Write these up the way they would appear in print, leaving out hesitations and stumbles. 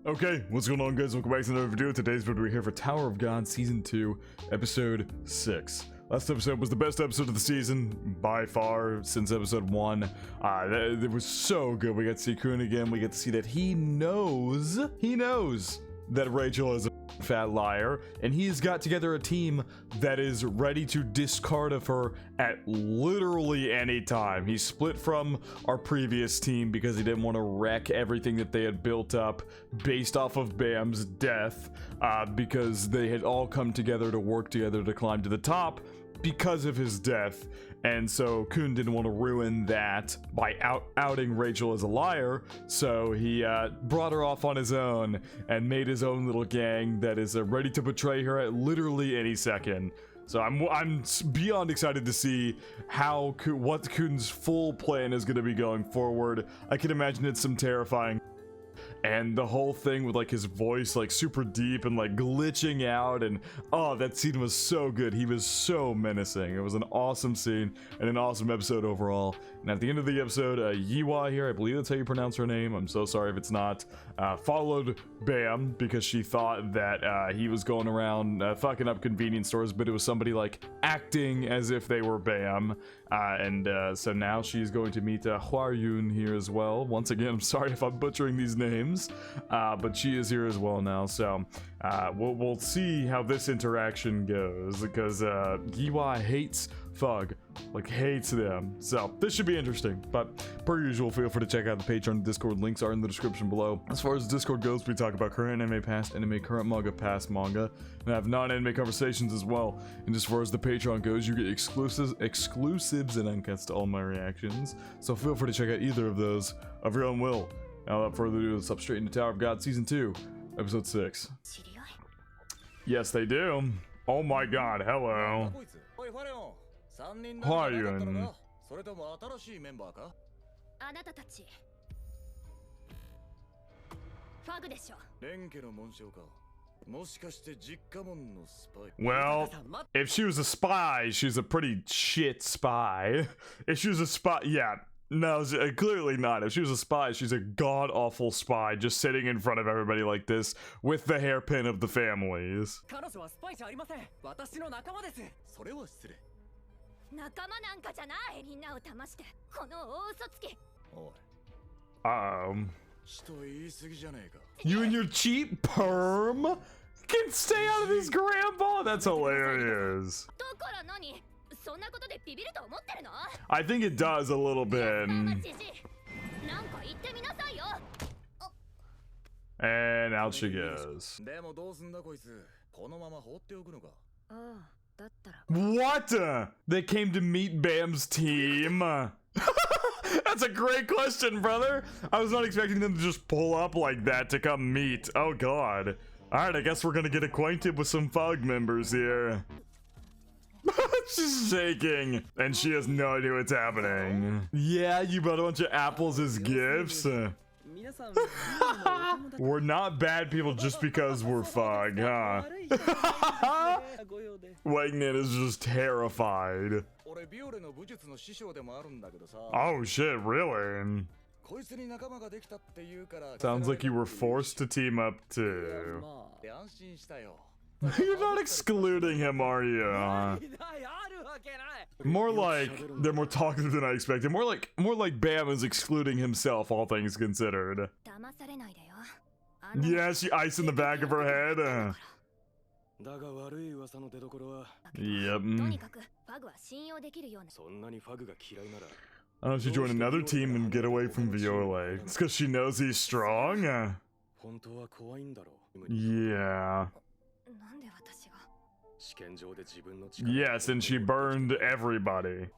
Okay, what's going on, guys? Welcome back to another video. Today's video, we're here for Tower of God Season 2, Episode 6. Last episode was the best episode of the season, by far, since Episode 1. It was so good. We got to see Kun again. We get to see that he knows that Rachel is a fat liar, and he's got together a team that is ready to discard of her at literally any time. He split from our previous team because he didn't want to wreck everything that they had built up based off of Bam's death, because they had all come together to work together to climb to the top because of his death. And so Kun didn't want to ruin that by outing Rachel as a liar, so he brought her off on his own and made his own little gang that is ready to betray her at literally any second. So I'm beyond excited to see what Kun's full plan is going to be going forward. I can imagine it's some terrifying. And the whole thing with like his voice like super deep and like glitching out, and oh, that scene was so good. He was so menacing. It was an awesome scene and an awesome episode overall. And at the end of the episode, Yiwa here, I believe that's how you pronounce her name, I'm so sorry if it's not, followed Bam because she thought that he was going around fucking up convenience stores, but it was somebody like acting as if they were Bam. So now she's going to meet Hwaryun here as well. Once again, I'm sorry if I'm butchering these names, but she is here as well now. So we'll see how this interaction goes, because Yiwa hates Thug, like hates them. So this should be interesting. But per usual, feel free to check out the Patreon and Discord. Links are in the description below. As far as Discord goes, we talk about current anime, past anime, current manga, past manga, and I have non-anime conversations as well. And as far as the Patreon goes, you get exclusives and uncuts to all my reactions. So feel free to check out either of those of your own will. Now, without further ado, let's hop straight into Tower of God Season 2, Episode 6. Yes, they do. Oh my god, hello. Hwaryun. Well, if she was a spy, she's a pretty shit spy. If she was a spy, yeah. No, clearly not. If she was a spy, she's a god-awful spy, just sitting in front of everybody like this, with the hairpin of the families. You and your cheap perm can stay out of this grandpa? That's hilarious. I think it does a little bit. And out she goes. What? They came to meet Bam's team? That's a great question, brother. I was not expecting them to just pull up like that to come meet. Oh god. Alright, I guess we're gonna get acquainted with some FUG members here. She's shaking, and she has no idea what's happening. Yeah, you brought a bunch of apples as gifts. We're not bad people just because we're FUG, huh? Wagner is just terrified. Oh shit, really? Sounds like you were forced to team up too. You're not excluding him, are you? More like they're more talkative than I expected. More like Bam is excluding himself, all things considered. Yeah, she ice in the back of her head. Yep. Oh, she joined another team and get away from VIOLE. It's because she knows he's strong. Yeah. Yes, and she burned everybody.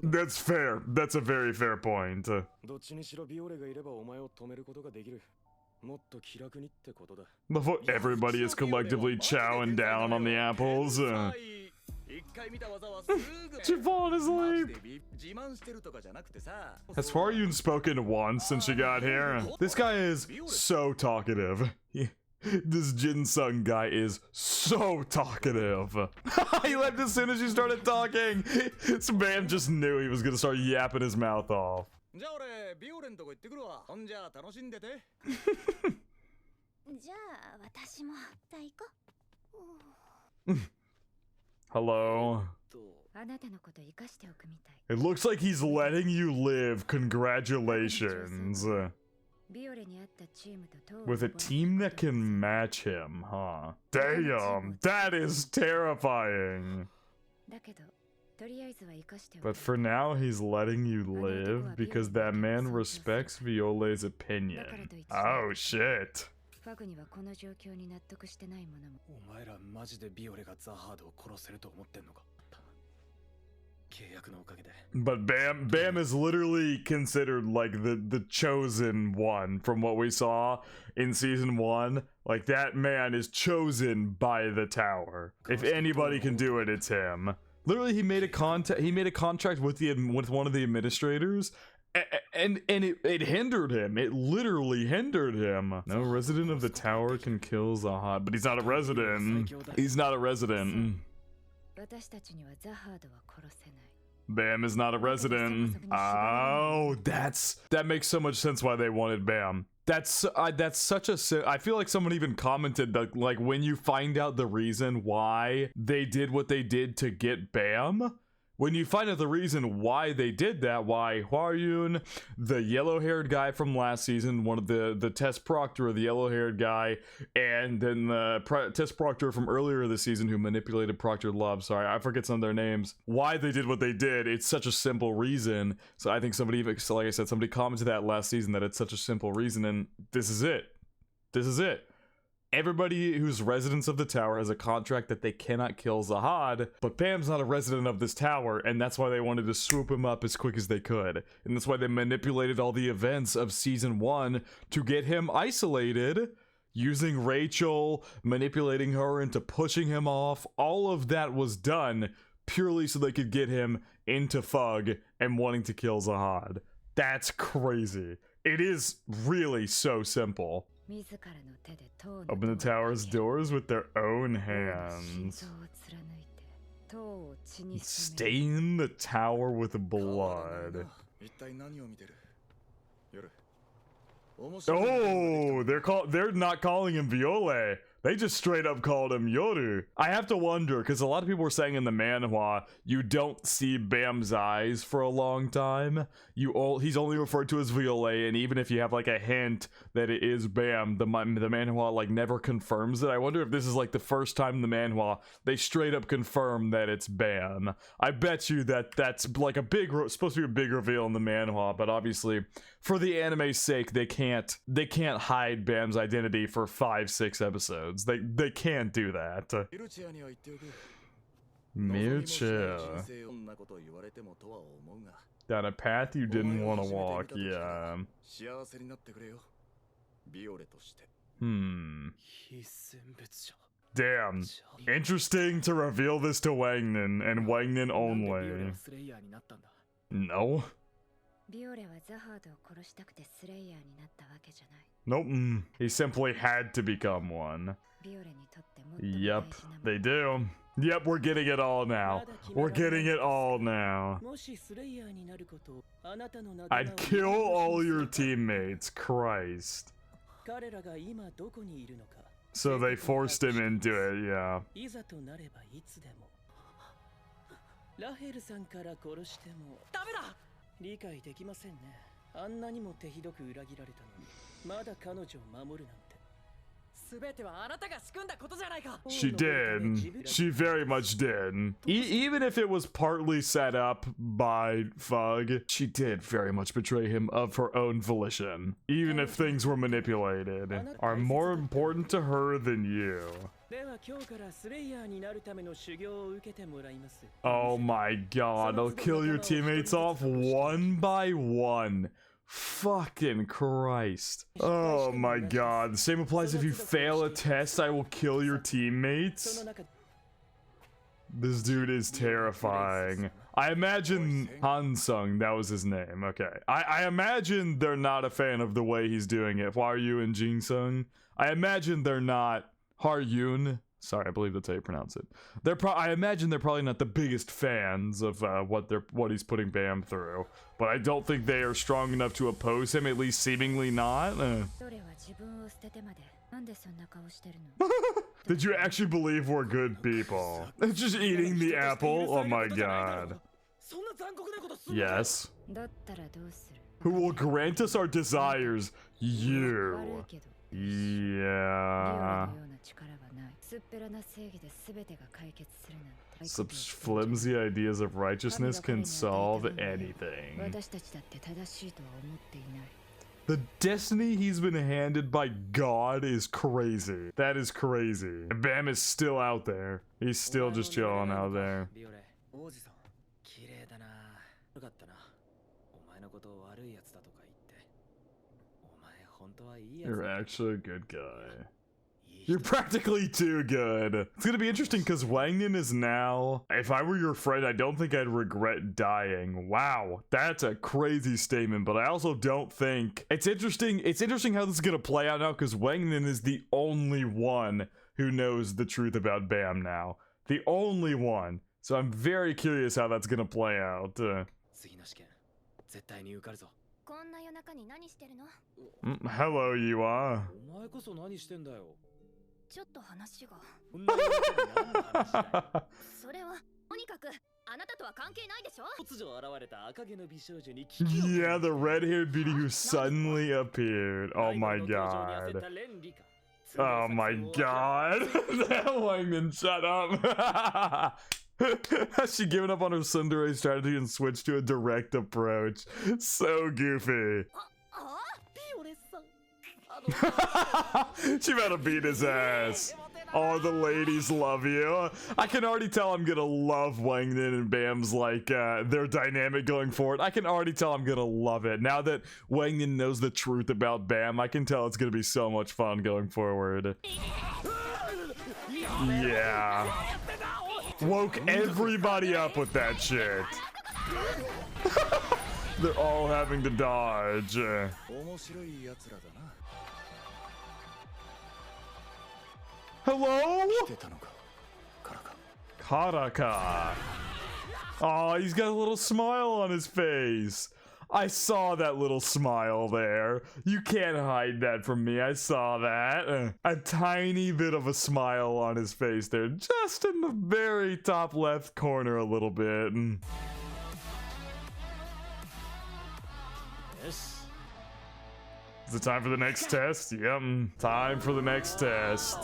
That's fair. That's a very fair point. Before everybody is collectively chowing down on the apples. She fallen asleep. Has Hwaryun spoken once since she got here? This guy is so talkative. This Jin-sung guy is so talkative. He left as soon as you started talking. This man just knew he was gonna start yapping his mouth off. Hello. It looks like he's letting you live. Congratulations. With a team that can match him, huh? Damn, that is terrifying. But for now, he's letting you live because that man respects Viole's opinion. Oh shit. But Bam is literally considered like the chosen one from what we saw in season 1. Like, that man is chosen by the tower. If anybody can do it, it's him. Literally, he made a contract with one of the administrators, and it hindered him. It literally hindered him. No resident of the tower can kill Zahad, but he's not a resident. He's not a resident. Bam is not a resident. Oh, that makes so much sense why they wanted Bam. That's such a I feel like someone even commented that, like, when you find out the reason why they did what they did to get Bam, when you find out the reason why they did that, why Hwaryun, the yellow-haired guy from last season, one of the test proctor, the yellow-haired guy, and then the test proctor from earlier this season who manipulated Proctor Love, sorry, I forget some of their names, why they did what they did, it's such a simple reason. So I think somebody, like I said, somebody commented that last season that it's such a simple reason, and this is it. This is it. Everybody who's residents of the tower has a contract that they cannot kill Zahad, but Bam's not a resident of this tower, and that's why they wanted to swoop him up as quick as they could. And that's why they manipulated all the events of season 1 to get him isolated, using Rachel, manipulating her into pushing him off. All of that was done purely so they could get him into Fug and wanting to kill Zahad. That's crazy. It is really so simple. Open the tower's doors with their own hands. Stain the tower with blood. Oh, they're not calling him Viole. They just straight up called him Yoru. I have to wonder, because a lot of people were saying in the manhwa, you don't see Bam's eyes for a long time. He's only referred to as Viole, and even if you have like a hint that it is Bam, the manhwa like never confirms it. I wonder if this is like the first time in the manhwa they straight up confirm that it's Bam. I bet you that's like supposed to be a big reveal in the manhwa, but obviously for the anime's sake, they can't hide Bam's identity for 5-6 episodes. They can't do that. Mircha. Down a path you didn't want to walk, yeah. Damn. Interesting to reveal this to Wangnin, and Wangnin only. No. Nope. He simply had to become one. Yep, they do. Yep, we're getting it all now. We're getting it all now. I'd kill all your teammates, Christ. So they forced him into it, yeah. She did. She very much did. Even if it was partly set up by Fug, she did very much betray him of her own volition. Even if things were manipulated, are more important to her than you. Oh my god, I'll kill your teammates off one by one. Fucking Christ. Oh my god. The same applies if you fail a test, I will kill your teammates. This dude is terrifying. I imagine Hansung, that was his name. Okay. I imagine they're not a fan of the way he's doing it. Hwaryun and Jingsung. I imagine they're not Haryun. Sorry, I believe that's how you pronounce it. I imagine they're probably not the biggest fans of what he's putting Bam through. But I don't think they are strong enough to oppose him, at least seemingly not. Did you actually believe we're good people? Just eating the apple? Oh my god. Yes. Who will grant us our desires? You. Yeah. Such flimsy ideas of righteousness can solve anything. The destiny he's been handed by God is crazy. That is crazy. And Bam is still out there. He's still just chilling out there. You're actually a good guy. You're practically too good. It's gonna be interesting because Wangnin is now... If I were your friend, I don't think I'd regret dying. Wow, that's a crazy statement, but I also don't think... It's interesting how this is gonna play out now because Wangnin is the only one who knows the truth about Bam now. The only one. So I'm very curious how that's gonna play out. Hello, you are. Yeah, the red-haired beauty who suddenly appeared. Oh my god. Oh my god. Wangman, shut up. Has she given up on her tsundere strategy and switched to a direct approach? So goofy. She better beat his ass. Oh, the ladies love you. I can already tell I'm gonna love Wangnin and Bam's, like, their dynamic going forward. I can already tell I'm gonna love it. Now that Wangnin knows the truth about Bam, I can tell it's gonna be so much fun going forward. Yeah. Woke everybody up with that shit. They're all having to dodge. Hello? Karaka. Oh, he's got a little smile on his face. I saw that little smile there. You can't hide that from me. I saw that. A tiny bit of a smile on his face there. Just in the very top left corner a little bit. Is it time for the next test? Yep. Time for the next test.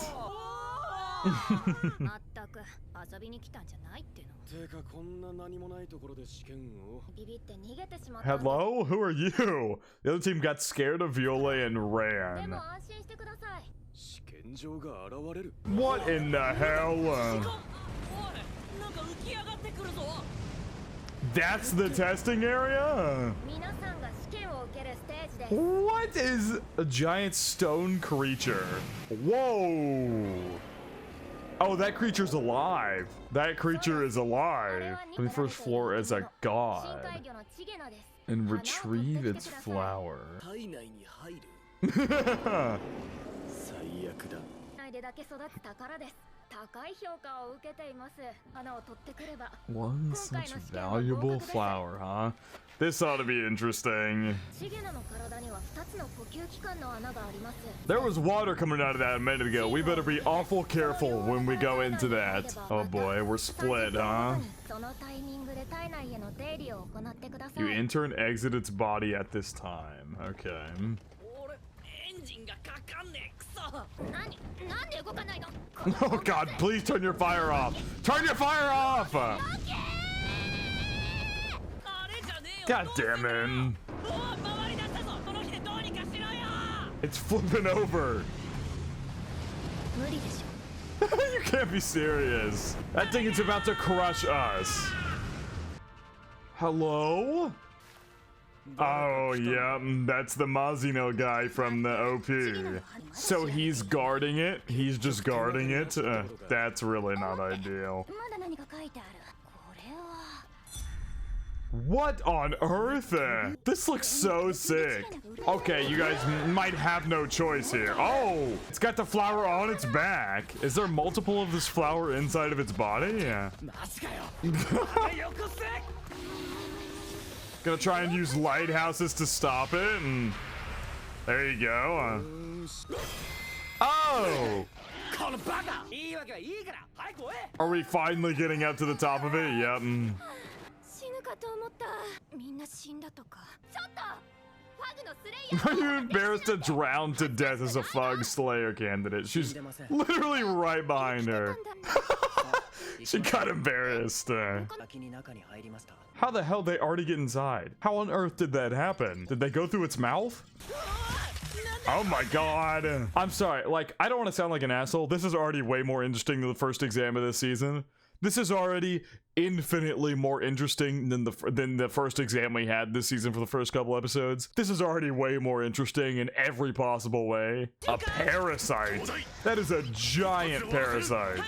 Hello? Who are you? The other team got scared of VIOLE and ran. What in the hell? That's the testing area? What is a giant stone creature? Whoa! Oh, that creature's alive. That creature is alive. On the first floor as a god. And retrieve its flower. One such valuable flower, huh? This ought to be interesting. There was water coming out of that a minute ago. We better be awful careful when we go into that. Oh boy, we're split, huh? You enter and exit its body at this time. Okay. Oh god, please turn your fire off! Turn your fire off! God damn it. It's flipping over. You can't be serious. That thing is about to crush us. Hello? Oh, yeah, that's the Mazino guy from the OP. So he's guarding it? He's just guarding it? That's really not ideal. What on earth? This looks so sick. Okay, you guys might have no choice here. Oh, it's got the flower on its back. Is there multiple of this flower inside of its body? Yeah. Gonna try and use lighthouses to stop it, and there you go. Oh! Are we finally getting up to the top of it? Yep. Are you embarrassed to drown to death as a Fug Slayer candidate? She's literally right behind her. She got embarrassed. How the hell did they already get inside? How on earth did that happen? Did they go through its mouth? Oh my god. I'm sorry, like, I don't want to sound like an asshole. This is already way more interesting than the first exam of this season. This is already infinitely more interesting than the first exam we had this season for the first couple episodes. This is already way more interesting in every possible way. A parasite. That is a giant parasite.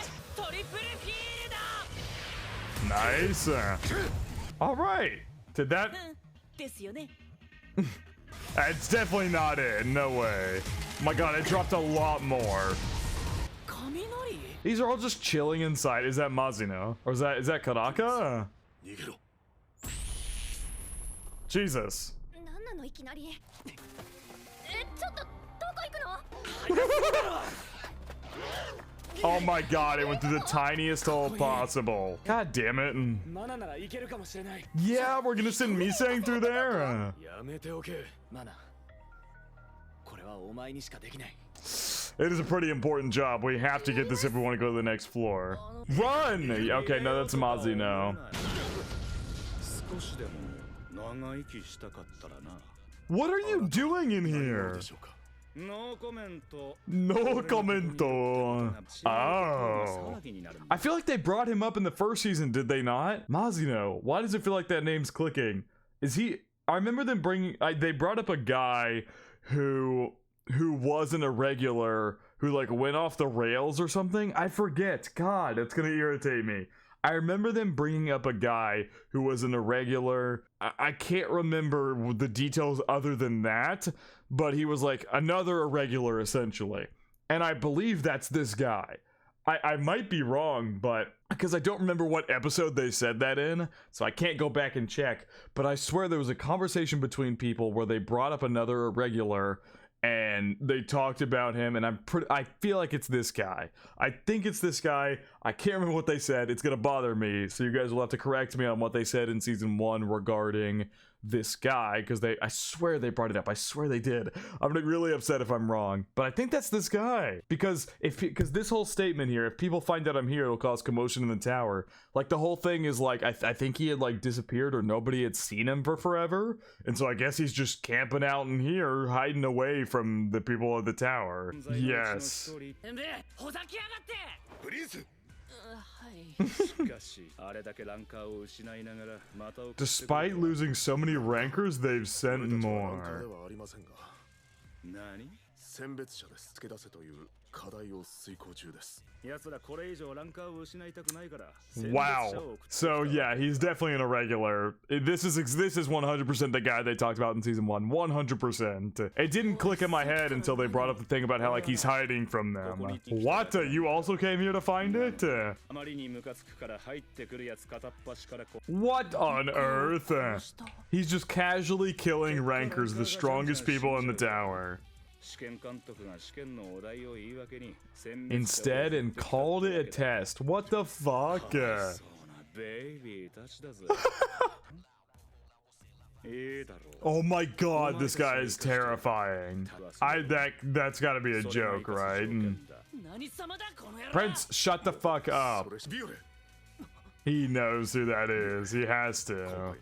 Nice. All right. Did that? It's definitely not it. No way. My god, it dropped a lot more. These are all just chilling inside. Is that Mazino? Or is that Karaka? Jesus. Oh my god, it went through the tiniest hole possible. God damn it. Yeah, we're gonna send Misang through there. It is a pretty important job. We have to get this if we want to go to the next floor. Run! Okay, no, that's Mazino. What are you doing in here? No commento. Oh. I feel like they brought him up in the first season, did they not? Mazino. Why does it feel like that name's clicking? Is he... I remember them bringing... they brought up a guy who wasn't a regular, who like went off the rails or something. I forget. God, that's gonna irritate me. I remember them bringing up a guy who was an irregular. I can't remember the details other than that, but he was like another irregular essentially. And I believe that's this guy. I might be wrong, but because I don't remember what episode they said that in, so I can't go back and check. But I swear there was a conversation between people where they brought up another irregular and they talked about him, and I feel like it's this guy. I think it's this guy. I can't remember what they said. It's gonna bother me, so you guys will have to correct me on what they said in season 1 regarding this guy, because I swear they brought it up. I swear they did. I'm gonna be really upset if I'm wrong, but I think that's this guy, because this whole statement here, if people find out I'm here, it'll cause commotion in the tower. Like, the whole thing is like, I think he had like disappeared, or nobody had seen him for forever, and so I guess he's just camping out in here, hiding away from the people of the tower. Yes. Despite losing so many rankers, they've sent more. Wow. So yeah, he's definitely an irregular. This is 100% the guy they talked about in season 1. 100%. It didn't click in my head until they brought up the thing about how like he's hiding from them. What? You also came here to find it? What on earth? He's just casually killing rankers, the strongest people in the tower. Instead, and called it a test. What the fuck? Oh my god, this guy is terrifying. That's gotta be a joke, right? Prince, shut the fuck up. He knows who that is. He has to.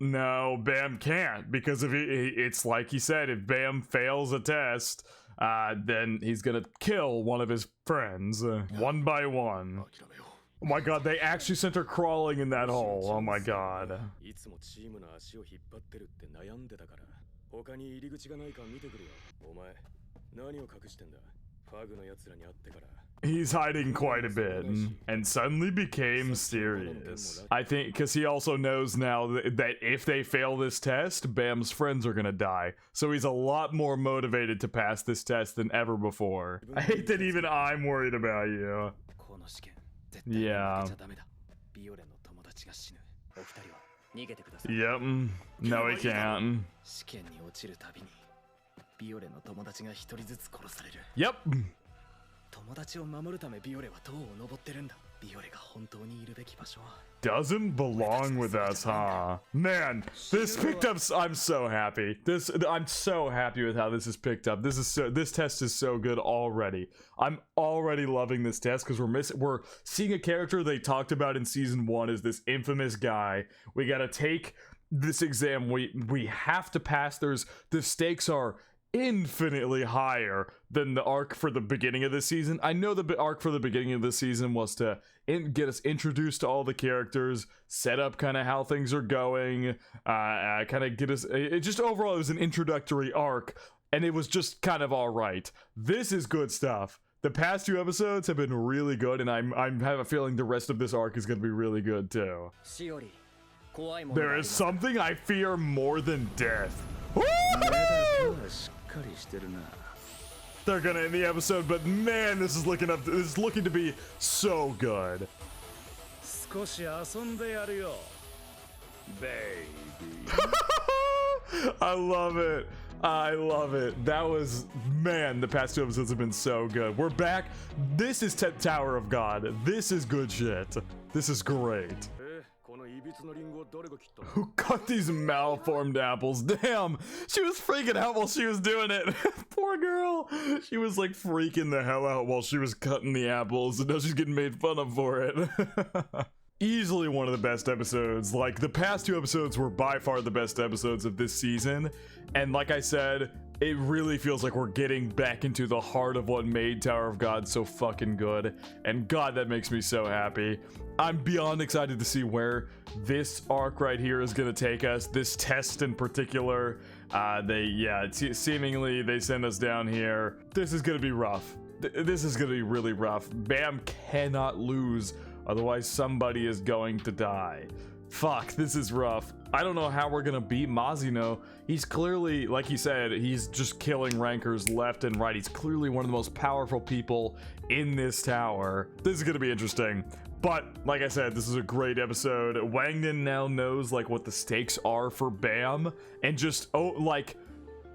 No, Bam can't, because if it's like he said, if Bam fails a test, then he's gonna kill one of his friends, one by one. Oh my god, they actually sent her crawling in that hole. Oh my god. いつもチームの足を引っ張ってるって悩んでたから。他に入り口がないか見てくるよ。お前、何を隠してんだ。ファグの奴らに会ってから。 He's hiding quite a bit and suddenly became serious. I think because he also knows now that if they fail this test, Bam's friends are gonna die. So he's a lot more motivated to pass this test than ever before. I hate that even I'm worried about you. Yeah. Yep. No, he can't. Yep. 友達を守るためビオレは塔を登ってるんだ。ビオレが本当にいるべき場所は Doesn't belong with us, huh? Man, this picked up. I'm so happy. I'm so happy with how this is picked up. This test is so good already. I'm already loving this test because we're seeing a character they talked about in season 1 as this infamous guy. We gotta take this exam. We have to pass. The stakes are infinitely higher than the arc for the beginning of this season. I know the arc for the beginning of this season was to get us introduced to all the characters, set up kind of how things are going, kind of get us. It just overall it was an introductory arc, and it was just kind of all right. This is good stuff. The past 2 episodes have been really good, and I have a feeling the rest of this arc is going to be really good too. There is something I fear more than death. They're gonna end the episode, but man, this is looking to be so good. I love it. I love it. That was, man, the past 2 episodes have been so good. We're back. This is Tower of God. This is good shit. This is great. Who cut these malformed apples? Damn, she was freaking out while she was doing it. Poor girl. She was like freaking the hell out while she was cutting the apples, and now she's getting made fun of for it. Easily one of the best episodes. Like, the past 2 episodes were by far the best episodes of this season, and like I said, it really feels like we're getting back into the heart of what made Tower of God so fucking good, and god, that makes me so happy. I'm beyond excited to see where this arc right here is gonna take us, this test in particular. Seemingly they send us down here. This is gonna be rough. This is gonna be really rough. Bam cannot lose, otherwise somebody is going to die. Fuck, this is rough. I don't know how we're gonna beat MAZINO. He's clearly, like he said, he's just killing rankers left and right. He's clearly one of the most powerful people in this tower. This is gonna be interesting. But, like I said, this is a great episode. Wangnan now knows, like, what the stakes are for Bam. And just,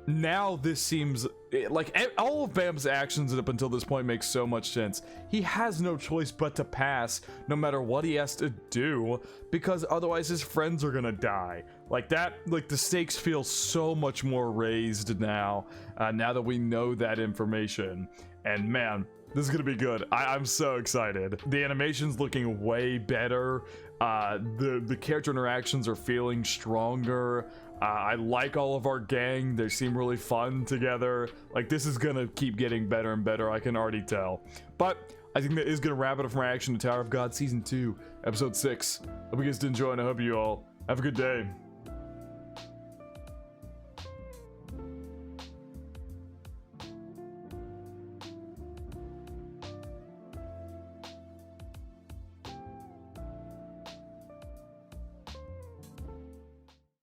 now this seems like all of Bam's actions up until this point make so much sense. He has no choice but to pass no matter what he has to do, because otherwise his friends are gonna die. Like that, like the stakes feel so much more raised now, now that we know that information. And man, this is gonna be good. I'm so excited. The animation's looking way better. The character interactions are feeling stronger. I like all of our gang. They seem really fun together. Like, this is gonna keep getting better and better, I can already tell. But I think that is gonna wrap it up for my reaction to Tower of God Season 2, Episode 6. Hope you guys did enjoy, and I hope you all have a good day.